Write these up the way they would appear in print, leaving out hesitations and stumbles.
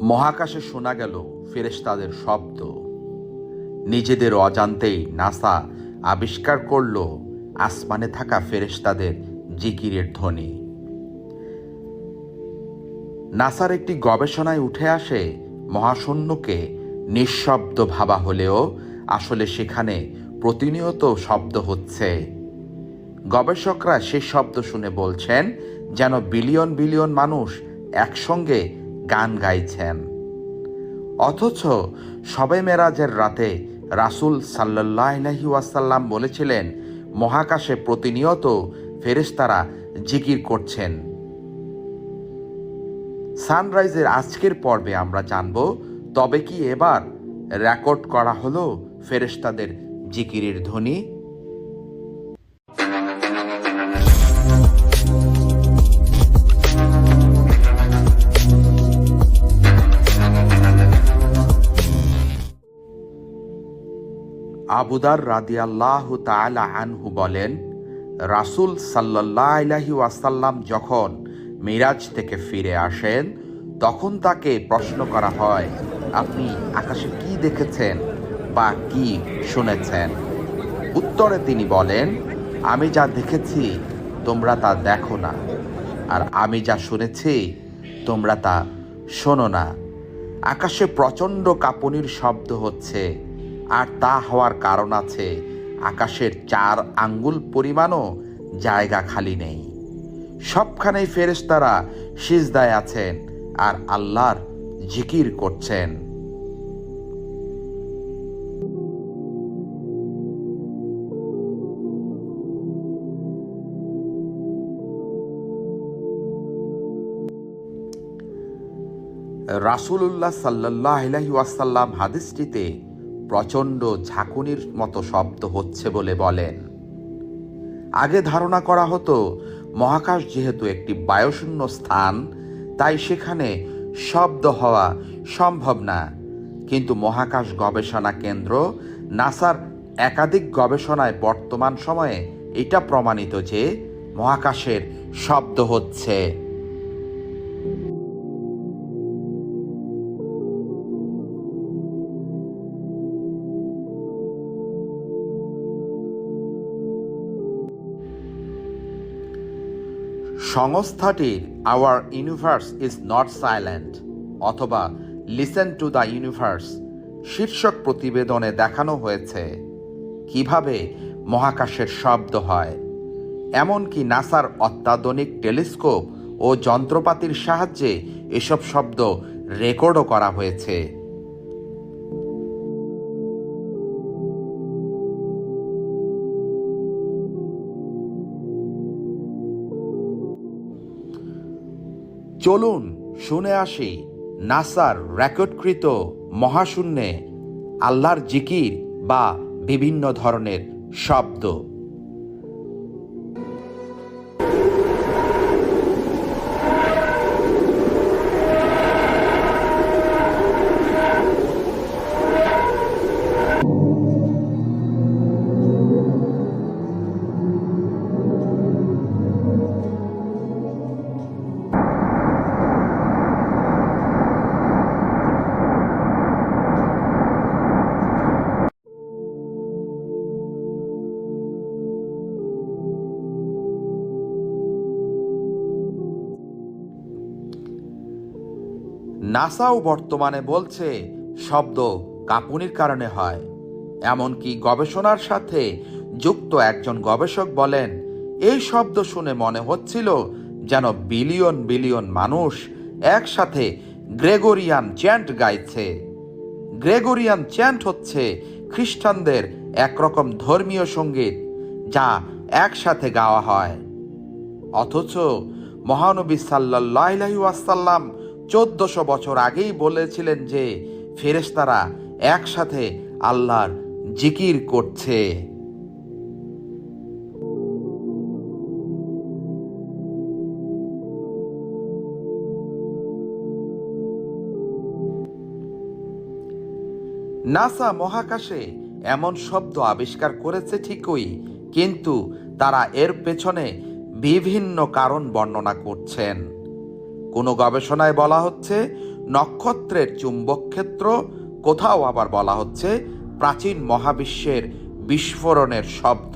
মহাকাশে শোনা গেল ফেরেশতাদের শব্দ। নিজেদের অজান্তেই নাসা আবিষ্কার করল আসমানে থাকা ফেরেশতাদের জিকিরের ধ্বনি। নাসার একটি গবেষণায় উঠে আসে মহাশূন্যকে নিঃশব্দ ভাবা হলেও আসলে সেখানে প্রতিনিয়ত শব্দ হচ্ছে। গবেষকরা সে শব্দ শুনে বলছেন যেন বিলিয়ন বিলিয়ন মানুষ একসঙ্গে গান গাইছেন। অথচ শবে মেরাজের রাতে রাসূল সাল্লাল্লাহু আলাইহি ওয়াসাল্লাম বলেছিলেন মহাকাশে প্রতিনিয়ত ফেরেশতারা জিকির করছেন। সানরাইজের আজকের পর্বে আমরা জানব, তবে কি এবার রেকর্ড করা হলো ফেরেশতাদের জিকিরের ধ্বনি? আবু দার রাদিয়াল্লাহু তাআলা আনহু বলেন, রাসূল সাল্লাল্লাহু আলাইহি ওয়াসাল্লাম যখন মিরাজ থেকে ফিরে আসেন তখন তাকে প্রশ্ন করা হয়, আপনি আকাশে কি দেখেছেন বা কি শুনেছেন? উত্তরে তিনি বলেন, আমি যা দেখেছি তোমরা তা দেখো না, আর আমি যা শুনেছি তোমরা তা শোনো না। আকাশে প্রচণ্ড কাঁপুনির শব্দ হচ্ছে, আর তা হওয়ার কারণ আছে, আকাশের 4 আঙ্গুল পরিমাণও জায়গা খালি নেই। সবখানেই ফেরেশতারা সিজদায় আছেন আর আল্লাহর জিকির করছেন। রাসূলুল্লাহ সাল্লাল্লাহু আলাইহি ওয়াসাল্লাম হাদিসটিতে প্রচণ্ড ঝাঁকুনির মতো শব্দ হচ্ছে বলে বলেন। আগে ধারণা করা হতো মহাকাশ যেহেতু একটি বায়ুশূন্য স্থান, তাই সেখানে শব্দ হওয়া সম্ভব না। কিন্তু মহাকাশ গবেষণা কেন্দ্র নাসার একাধিক গবেষণায় বর্তমান সময়ে এটা প্রমাণিত যে মহাকাশের শব্দ হচ্ছে। সংস্থাটির hour universe is not silent অথবা লিসেন টু দ্য ইউনিভার্স শীর্ষক প্রতিবেদনে দেখানো হয়েছে কিভাবে মহাকাশের শব্দ হয়। এমনকি নাসার অত্যাধুনিক টেলিস্কোপ ও যন্ত্রপাতির সাহায্যে এসব শব্দ রেকর্ডও করা হয়েছে। চলুন শুনে আসি নাসার রেকর্ডকৃত মহাশূন্যে আল্লাহর জিকির বা বিভিন্ন ধরনের শব্দ। নাসাও বর্তমানে বলছে শব্দ কাঁপুনির কারণে হয়। এমনকি গবেষণার সাথে যুক্ত একজন গবেষক বলেন, এই শব্দ শুনে মনে হচ্ছিল যেন বিলিয়ন বিলিয়ন মানুষ একসাথে গ্রেগরিয়ান চ্যান্ট গাইছে। গ্রেগরিয়ান চ্যান্ট হচ্ছে খ্রিস্টানদের একরকম ধর্মীয় সঙ্গীত যা একসাথে গাওয়া হয়। অথচ মহানবী সাল্লাল্লাহু আলাইহি ওয়াসাল্লাম 1400 বছর আগেই বলেছিলেন যে ফেরেশতারা একসাথে আল্লাহর জিকির করছে। নাসা মহাকাশে এমন শব্দ আবিষ্কার করেছে ঠিকই, কিন্তু তারা এর পেছনে বিভিন্ন কারণ বর্ণনা করছেন। কোনো গবেষণায় বলা হচ্ছে নক্ষত্রের চুম্বক ক্ষেত্র, কোথাও আবার বলা হচ্ছে প্রাচীন মহাবিশ্বের বিস্ফোরণের শব্দ।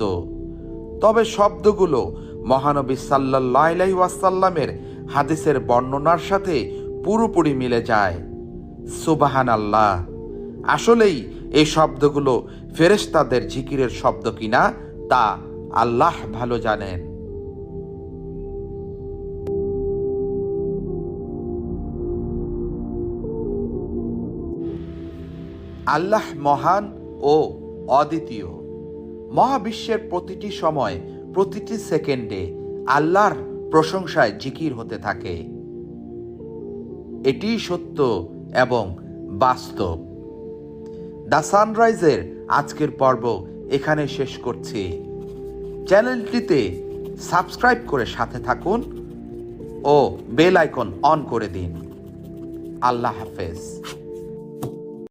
তবে শব্দগুলো মহানবী সাল্লাল্লাহু আলাইহি ওয়াসাল্লামের হাদিসের বর্ণনার সাথে পুরোপুরি মিলে যায়। সুবহানাল্লাহ। আসলেই এই শব্দগুলো ফেরেশতাদের জিকিরের শব্দ কিনা তা আল্লাহ ভালো জানেন। আল্লাহ মহান ও অদ্বিতীয়। মহাবিশ্বের প্রতিটি সময়, প্রতিটি সেকেন্ডে আল্লাহর প্রশংসায় জিকির হতে থাকে। এটিই সত্য এবং বাস্তব। দ্য সানরাইজের আজকের পর্ব এখানে শেষ করছি। চ্যানেলটিতে সাবস্ক্রাইব করে সাথে থাকুন ও বেল আইকন অন করে দিন। আল্লাহ হাফেজ।